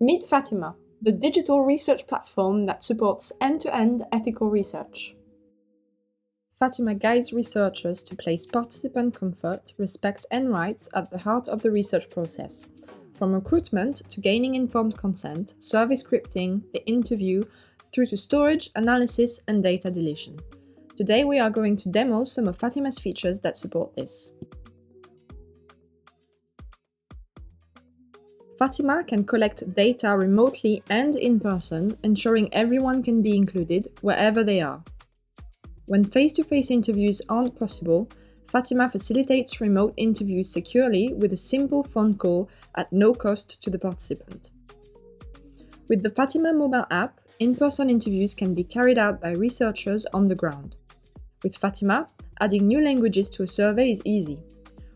Meet Fatima, the digital research platform that supports end-to-end ethical research. Fatima guides researchers to place participant comfort, respect and rights at the heart of the research process, from recruitment to gaining informed consent, survey scripting, the interview, through to storage, analysis and data deletion. Today we are going to demo some of Fatima's features that support this. Fatima can collect data remotely and in person, ensuring everyone can be included wherever they are. When face-to-face interviews aren't possible, Fatima facilitates remote interviews securely with a simple phone call at no cost to the participant. With the Fatima mobile app, in-person interviews can be carried out by researchers on the ground. With Fatima, adding new languages to a survey is easy.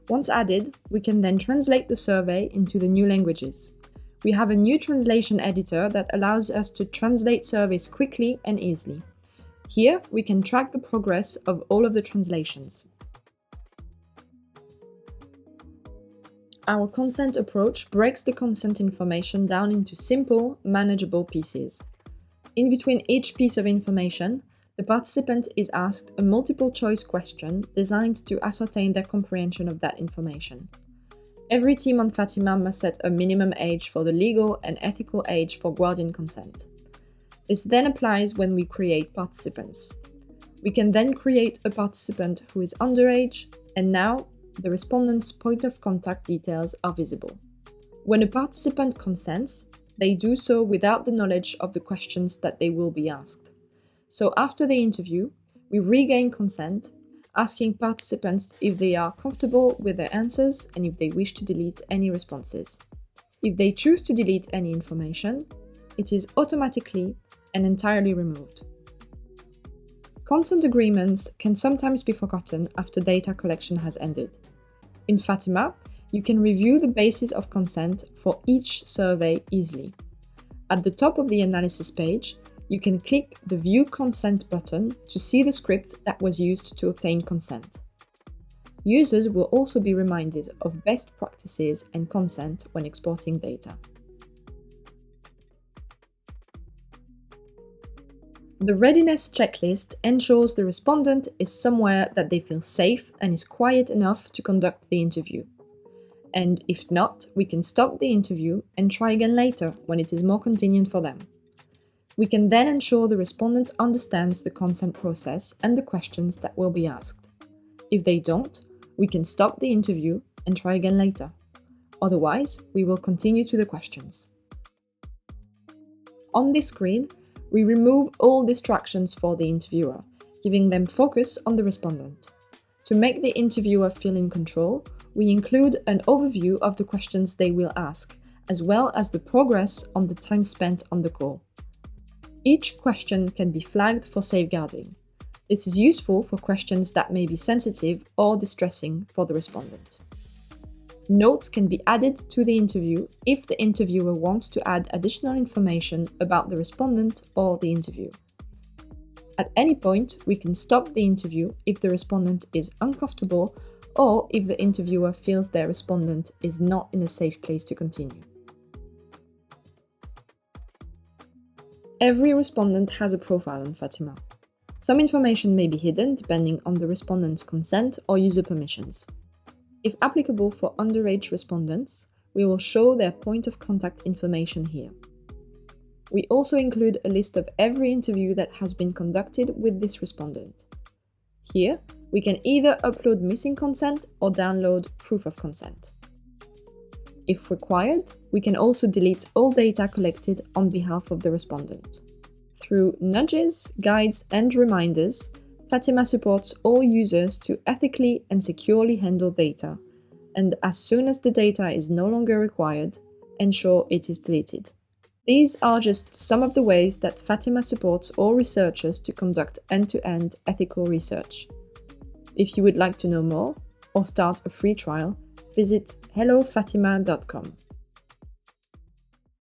Once added, we can then translate the survey into the new languages. We have a new translation editor that allows us to translate surveys quickly and easily. Here, we can track the progress of all of the translations. Our consent approach breaks the consent information down into simple, manageable pieces. In between each piece of information, the participant is asked a multiple-choice question designed to ascertain their comprehension of that information. Every team on Fatima must set a minimum age for the legal and ethical age for guardian consent. This then applies when we create participants. We can then create a participant who is underage, and now the respondent's point of contact details are visible. When a participant consents, they do so without the knowledge of the questions that they will be asked. So after the interview, we regain consent, asking participants if they are comfortable with their answers and if they wish to delete any responses. If they choose to delete any information, it is automatically and entirely removed. Consent agreements can sometimes be forgotten after data collection has ended. In Fatima, you can review the basis of consent for each survey easily. At the top of the analysis page, you can click the View Consent button to see the script that was used to obtain consent. Users will also be reminded of best practices and consent when exporting data. The readiness checklist ensures the respondent is somewhere that they feel safe and is quiet enough to conduct the interview. And if not, we can stop the interview and try again later when it is more convenient for them. We can then ensure the respondent understands the consent process and the questions that will be asked. If they don't, we can stop the interview and try again later. Otherwise, we will continue to the questions. On this screen, we remove all distractions for the interviewer, giving them focus on the respondent. To make the interviewer feel in control, we include an overview of the questions they will ask, as well as the progress on the time spent on the call. Each question can be flagged for safeguarding. This is useful for questions that may be sensitive or distressing for the respondent. Notes can be added to the interview if the interviewer wants to add additional information about the respondent or the interview. At any point, we can stop the interview if the respondent is uncomfortable or if the interviewer feels their respondent is not in a safe place to continue. Every respondent has a profile on Fatima. Some information may be hidden depending on the respondent's consent or user permissions. If applicable for underage respondents, we will show their point of contact information here. We also include a list of every interview that has been conducted with this respondent. Here, we can either upload missing consent or download proof of consent. If required, we can also delete all data collected on behalf of the respondent. Through nudges, guides, and reminders, Fatima supports all users to ethically and securely handle data, and as soon as the data is no longer required, ensure it is deleted. These are just some of the ways that Fatima supports all researchers to conduct end-to-end ethical research. If you would like to know more or start a free trial, visit hellofatima.com.